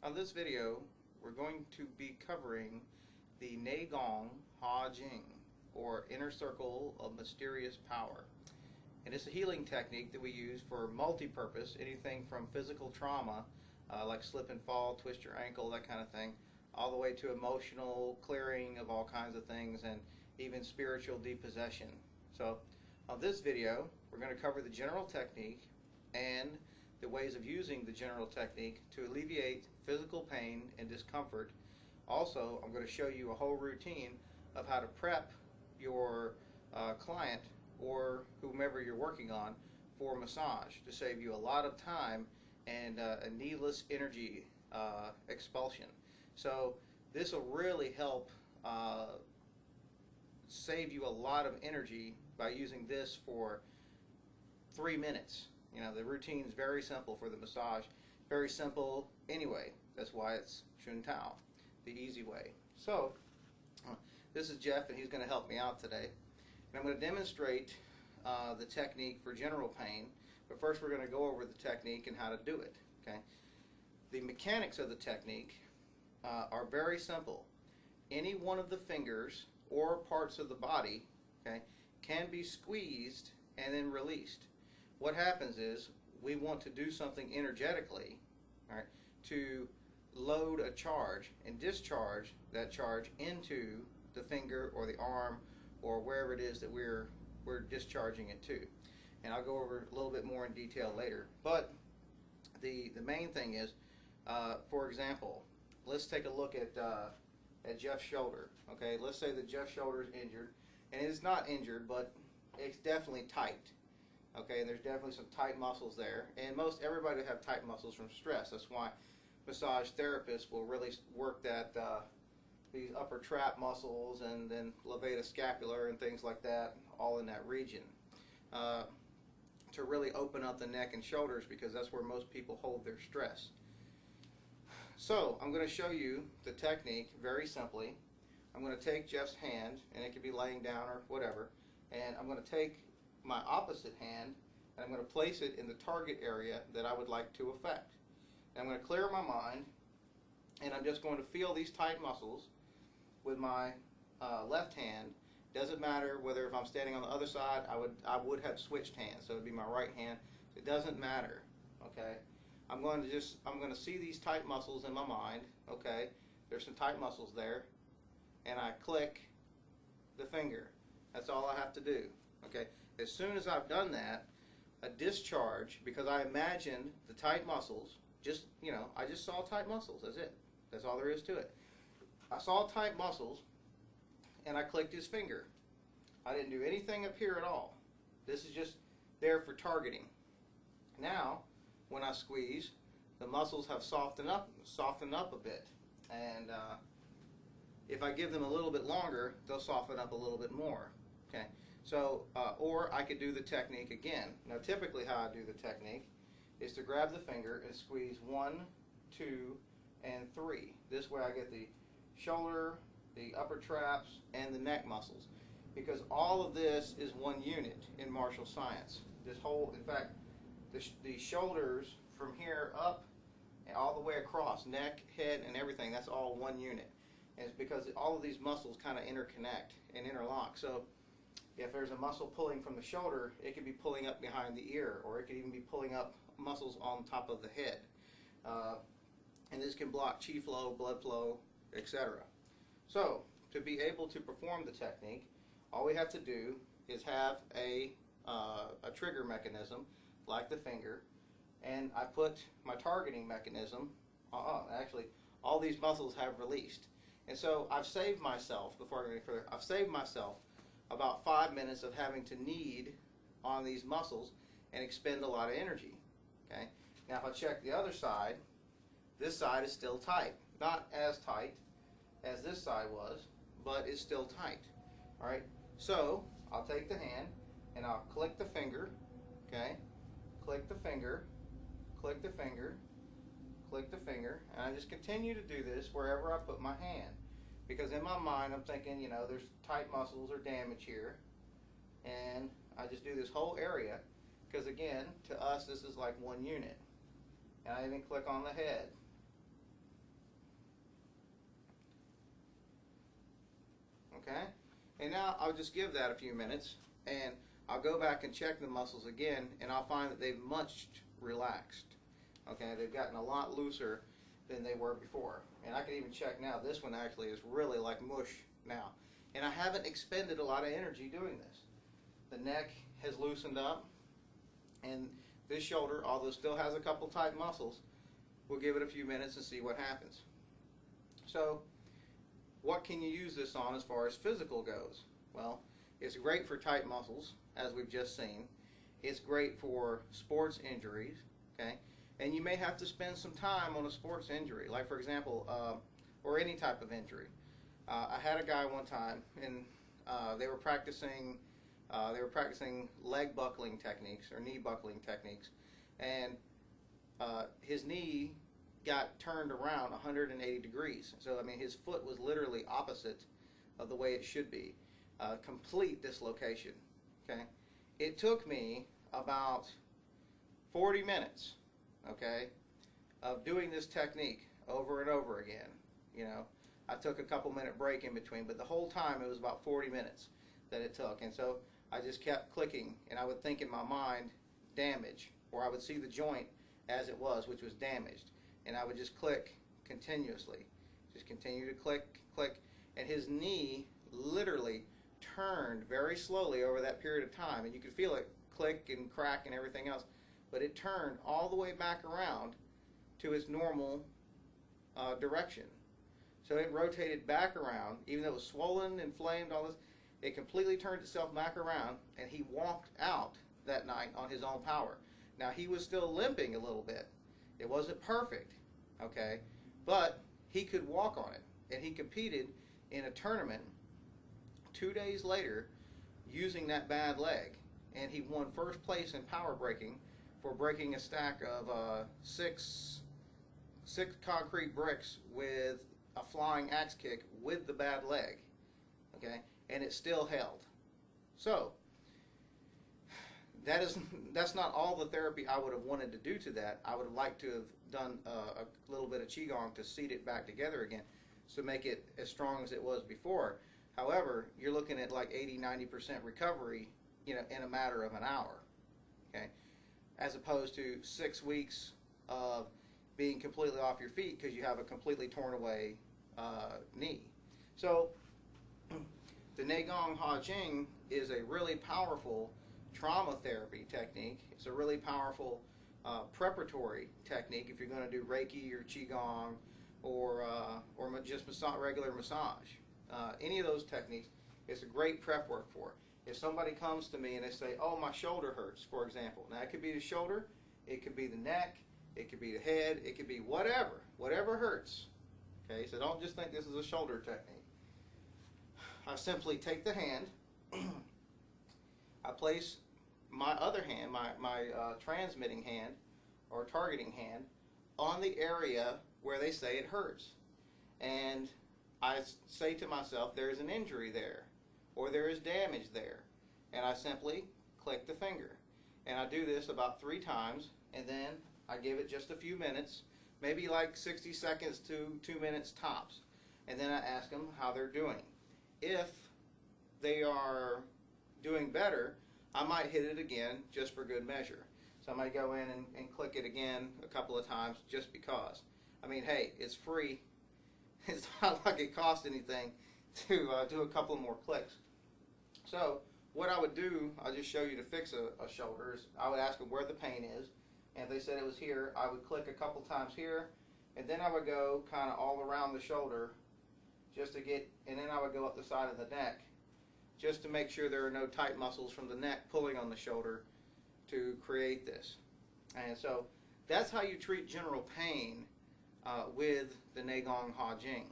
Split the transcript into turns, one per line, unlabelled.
On this video, we're going to be covering the gong Hwa Jing, or Inner Circle of Mysterious Power. And it's a healing technique that we use for multi-purpose, anything from physical trauma, like slip and fall, twist your ankle, that kind of thing, all the way to emotional clearing of all kinds of things, and even spiritual depossession. So on this video, we're going to cover the general technique and the ways of using the general technique to alleviate physical pain and discomfort. Also, I'm going to show you a whole routine of how to prep your client or whomever you're working on for massage to save you a lot of time and a needless energy expulsion. So this will really help save you a lot of energy by using this for 3 minutes. You know, the routine is very simple for the massage. Very simple anyway. That's why it's Shun Tao, the easy way. So, this is Jeff, and he's going to help me out today. And I'm going to demonstrate the technique for general pain. But first, we're going to go over the technique and how to do it. Okay. The mechanics of the technique are very simple. Any one of the fingers or parts of the body, okay, can be squeezed and then released. What happens is we want to do something energetically, all right, to load a charge and discharge that charge into the finger or the arm or wherever it is that we're discharging it to. And I'll go over a little bit more in detail later. But the main thing is, for example, let's take a look at Jeff's shoulder. Okay, let's say that Jeff's shoulder is injured, and it's not injured, but it's definitely tight. Okay, and there's definitely some tight muscles there, and most everybody will have tight muscles from stress. That's why massage therapists will really work that these upper trap muscles and then levator scapular and things like that, all in that region, to really open up the neck and shoulders, because that's where most people hold their stress. So I'm going to show you the technique very simply. I'm going to take Jeff's hand, and it could be laying down or whatever, and I'm going to take my opposite hand, and I'm going to place it in the target area that I would like to affect. And I'm going to clear my mind, and I'm just going to feel these tight muscles with my left hand. Doesn't matter whether if I'm standing on the other side, I would have switched hands, so it would be my right hand. It doesn't matter. Okay, I'm going to see these tight muscles in my mind. Okay, there's some tight muscles there, and I click the finger. That's all I have to do. Okay. As soon as I've done that, a discharge, because I imagined the tight muscles, I just saw tight muscles, that's it. That's all there is to it. I saw tight muscles, and I clicked his finger. I didn't do anything up here at all. This is just there for targeting. Now, when I squeeze, the muscles have softened up a bit. And if I give them a little bit longer, they'll soften up a little bit more. Okay. So, or I could do the technique again. Now, typically how I do the technique is to grab the finger and squeeze 1, 2, and 3. This way I get the shoulder, the upper traps, and the neck muscles. Because all of this is one unit in martial science. This whole, in fact, the shoulders from here up and all the way across, neck, head, and everything, that's all one unit. And it's because all of these muscles kind of interconnect and interlock. So, if there's a muscle pulling from the shoulder, it could be pulling up behind the ear, or it could even be pulling up muscles on top of the head. And this can block chi flow, blood flow, etc. So, to be able to perform the technique, all we have to do is have a trigger mechanism, like the finger, and I put my targeting mechanism, actually, all these muscles have released. And so, I've saved myself, before I go any further, I've saved myself about 5 minutes of having to knead on these muscles and expend a lot of energy. Okay. Now if I check the other side, this side is still tight. Not as tight as this side was, but it's still tight. All right. So I'll take the hand and I'll click the finger. Okay. Click the finger. Click the finger. Click the finger, and I just continue to do this wherever I put my hand. Because in my mind, I'm thinking, there's tight muscles or damage here. And I just do this whole area. Because again, to us, this is like one unit. And I even click on the head. Okay? And now I'll just give that a few minutes, and I'll go back and check the muscles again, and I'll find that they've much relaxed. Okay? They've gotten a lot looser than they were before. And I can even check now. This one actually is really like mush now. And I haven't expended a lot of energy doing this. The neck has loosened up, and this shoulder, although still has a couple tight muscles, we'll give it a few minutes and see what happens. So, what can you use this on as far as physical goes? Well, it's great for tight muscles, as we've just seen. It's great for sports injuries, okay? And you may have to spend some time on a sports injury, like for example, or any type of injury. I had a guy one time, and they were practicing leg buckling techniques or knee buckling techniques, and his knee got turned around 180 degrees. So I mean, his foot was literally opposite of the way it should be. Complete dislocation. Okay, it took me about 40 minutes, okay, of doing this technique over and over again. You know, I took a couple minute break in between, but the whole time it was about 40 minutes that it took. And so I just kept clicking, and I would think in my mind, damage, or I would see the joint as it was, which was damaged, and I would just click continuously, just continue to click, click, and his knee literally turned very slowly over that period of time, and you could feel it click and crack and everything else, but it turned all the way back around to its normal direction. So it rotated back around, even though it was swollen, inflamed, all this, it completely turned itself back around, and he walked out that night on his own power. Now, he was still limping a little bit. It wasn't perfect, okay, but he could walk on it, and he competed in a tournament 2 days later using that bad leg, and he won first place in power breaking for breaking a stack of six concrete bricks with a flying axe kick with the bad leg, okay, and it still held. So that's not all the therapy I would have wanted to do to that. I would have liked to have done a little bit of qigong to seat it back together again, so make it as strong as it was before. However, you're looking at like 80-90% recovery, you know, in a matter of an hour, okay, as opposed to 6 weeks of being completely off your feet because you have a completely torn away knee. So the gong Hwa Jing is a really powerful trauma therapy technique. It's a really powerful preparatory technique if you're going to do Reiki or qigong or just regular massage. Any of those techniques, it's a great prep work for it. If somebody comes to me and they say, "Oh, my shoulder hurts," for example, now it could be the shoulder, it could be the neck, it could be the head, it could be whatever hurts. Okay, so don't just think this is a shoulder technique. I simply take the hand, I place my other hand, my transmitting hand or targeting hand, on the area where they say it hurts. And I say to myself, there's an injury there, or there is damage there. And I simply click the finger. And I do this about 3 times, and then I give it just a few minutes, maybe like 60 seconds to 2 minutes tops. And then I ask them how they're doing. If they are doing better, I might hit it again just for good measure. So I might go in and click it again a couple of times just because. I mean, hey, it's free. It's not like it costs anything to do a couple more clicks. So what I would do, I'll just show you to fix a shoulder, is I would ask them where the pain is. And if they said it was here, I would click a couple times here. And then I would go kind of all around the shoulder just to get, and then I would go up the side of the neck just to make sure there are no tight muscles from the neck pulling on the shoulder to create this. And so that's how you treat general pain with the gong Hwa Jing.